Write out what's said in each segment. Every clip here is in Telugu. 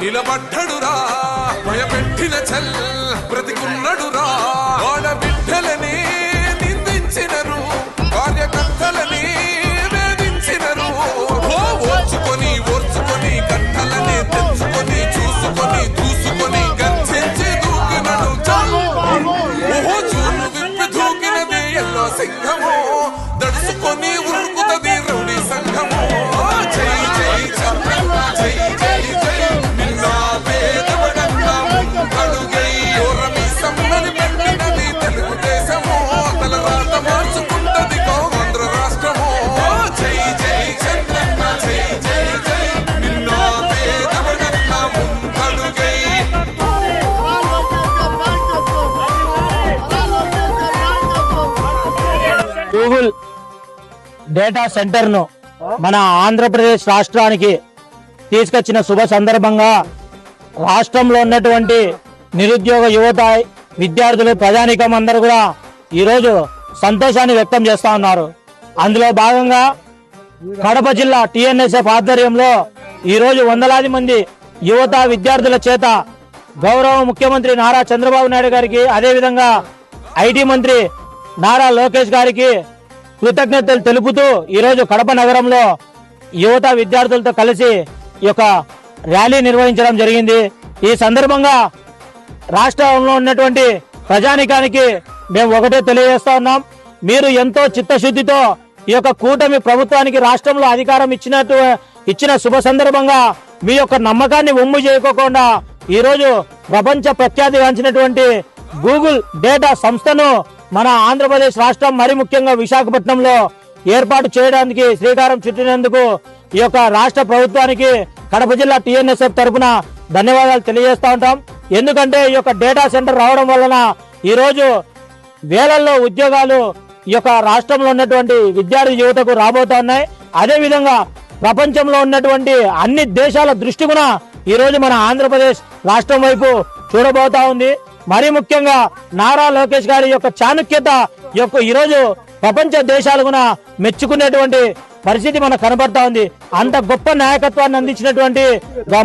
నిలబడ్డడురా భయపెట్టిన చల్ బ్రతికున్నడురా ఆడబిడ్డలని నిందించినరు కార్యకర్తలని వేధించినరు ఓర్చుకొని ఓర్చుకొని కట్టలని తెచ్చుకొని చూసుకొని దూసుకొని గర్జించి దూకినడు ఓహో చూలు విప్పి దూకినది ఎల్లో సింహము దడుచుకొని ఉరుకుతది రౌడీ సంఘము జై జై చంద్రన్న జై జై జై గూగుల్ డేటా సెంటర్ ను మన ఆంధ్రప్రదేశ్ రాష్ట్రానికి తీసుకొచ్చిన శుభ సందర్భంగా రాష్ట్రంలో ఉన్నటువంటి నిరుద్యోగ యువత విద్యార్థులు ప్రజానీకం అందరూ కూడా ఈరోజు సంతోషాన్ని వ్యక్తం చేస్తా ఉన్నారు. అందులో భాగంగా కడప జిల్లా టిఎన్ఎస్ఎఫ్ ఆధ్వర్యంలో ఈరోజు వందలాది మంది యువత విద్యార్థుల చేత గౌరవ ముఖ్యమంత్రి నారా చంద్రబాబు నాయుడు గారికి, అదేవిధంగా ఐటీ మంత్రి నారా లోకేష్ గారికి కృతజ్ఞతలు తెలుపుతూ ఈరోజు కడప నగరంలో యువత విద్యార్థులతో కలిసి ఈ యొక్క ర్యాలీ నిర్వహించడం జరిగింది. ఈ సందర్భంగా రాష్ట్రంలో ఉన్నటువంటి ప్రజానికానికి మేము ఒకటే తెలియజేస్తా ఉన్నాం, మీరు ఎంతో చిత్తశుద్ధితో ఈ యొక్క కూటమి ప్రభుత్వానికి రాష్ట్రంలో అధికారం ఇచ్చిన శుభ సందర్భంగా మీ యొక్క నమ్మకాన్ని ఒమ్ము చేయకోకుండా ఈరోజు ప్రపంచ ప్రఖ్యాతిగాంచినటువంటి గూగుల్ డేటా సంస్థను మన ఆంధ్రప్రదేశ్ రాష్ట్రం మరి ముఖ్యంగా విశాఖపట్నంలో ఏర్పాటు చేయడానికి శ్రీకారం చుట్టినందుకు ఈ యొక్క రాష్ట్ర ప్రభుత్వానికి కడప జిల్లా టిఎన్ఎస్ఎఫ్ తరఫున ధన్యవాదాలు తెలియజేస్తా ఉంటాం. ఎందుకంటే ఈ యొక్క డేటా సెంటర్ రావడం వలన ఈరోజు వేలల్లో ఉద్యోగాలు ఈ యొక్క రాష్ట్రంలో ఉన్నటువంటి విద్యార్థి యువతకు రాబోతా ఉన్నాయి. అదేవిధంగా ప్రపంచంలో ఉన్నటువంటి అన్ని దేశాల దృష్టి కూడా ఈరోజు మన ఆంధ్రప్రదేశ్ రాష్ట్రం వైపు చూడబోతా ఉంది. మరి ముఖ్యంగా నారా లోకేష్ గారి యొక్క చాణుక్యత యొక్క ఈరోజు ప్రపంచ దేశాలు కూడా మెచ్చుకునేటువంటి పరిస్థితి మనకు కనబడతా ఉంది. అంత గొప్ప నాయకత్వాన్ని అందించినటువంటి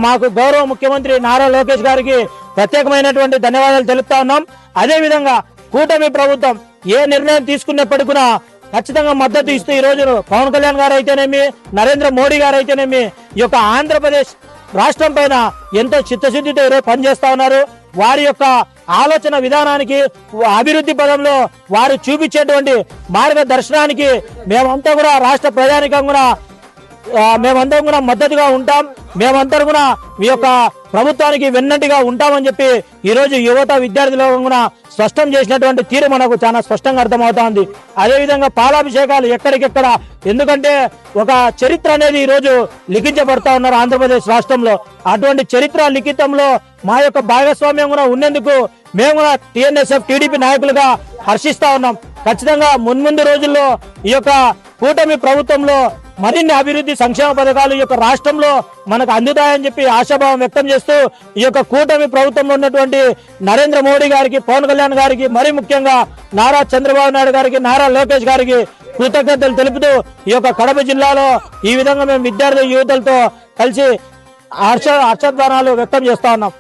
మాకు గౌరవ ముఖ్యమంత్రి నారా లోకేష్ గారికి ప్రత్యేకమైనటువంటి ధన్యవాదాలు తెలుపుతా ఉన్నాం. అదేవిధంగా కూటమి ప్రభుత్వం ఏ నిర్ణయం తీసుకున్నప్పటికీ కూడా ఖచ్చితంగా మద్దతు ఇస్తూ ఈరోజు పవన్ కళ్యాణ్ గారు అయితేనేమి, నరేంద్ర మోడీ గారు అయితేనేమి ఈ యొక్క ఆంధ్రప్రదేశ్ రాష్ట్రం పైన ఎంతో చిత్తశుద్ధితో ఈరోజు పనిచేస్తా ఉన్నారు. వారి యొక్క ఆలోచన విధానానికి, అభివృద్ధి పదంలో వారు చూపించేటువంటి మార్గదర్శనానికి మేమంతా కూడా రాష్ట్ర ప్రజానికం కూడా మేమందరం కూడా మద్దతుగా ఉంటాం. మేమందరం కూడా ఈ యొక్క ప్రభుత్వానికి వెన్నట్టుగా ఉంటామని చెప్పి ఈరోజు యువత విద్యార్థులు కూడా స్పష్టం చేసినటువంటి తీరు మనకు చాలా స్పష్టంగా అర్థమవుతా ఉంది. అదేవిధంగా పాలాభిషేకాలు ఎక్కడికెక్కడ, ఎందుకంటే ఒక చరిత్ర అనేది ఈరోజు లిఖించబడతా ఉన్నారు ఆంధ్రప్రదేశ్ రాష్ట్రంలో. అటువంటి చరిత్ర లిఖితంలో మా యొక్క భాగస్వామ్యం కూడా ఉన్నందుకు మేము కూడా టిఎన్ఎస్ఎఫ్ టీడీపీ నాయకులుగా హర్షిస్తా ఉన్నాం. ఖచ్చితంగా మున్ముందు రోజుల్లో ఈ యొక్క కూటమి ప్రభుత్వంలో మరిన్ని అభివృద్ధి సంక్షేమ పథకాలు ఈ యొక్క రాష్ట్రంలో మనకు అందుతాయని చెప్పి ఆశాభావం వ్యక్తం చేస్తూ ఈ యొక్క కూటమి ప్రభుత్వంలో ఉన్నటువంటి నరేంద్ర మోడీ గారికి, పవన్ కళ్యాణ్ గారికి, మరి ముఖ్యంగా నారా చంద్రబాబు నాయుడు గారికి, నారా లోకేష్ గారికి కృతజ్ఞతలు తెలుపుతూ ఈ యొక్క కడప జిల్లాలో ఈ విధంగా మేము విద్యార్థి యువతలతో కలిసి హర్షధ్వానాలు వ్యక్తం చేస్తా ఉన్నాం.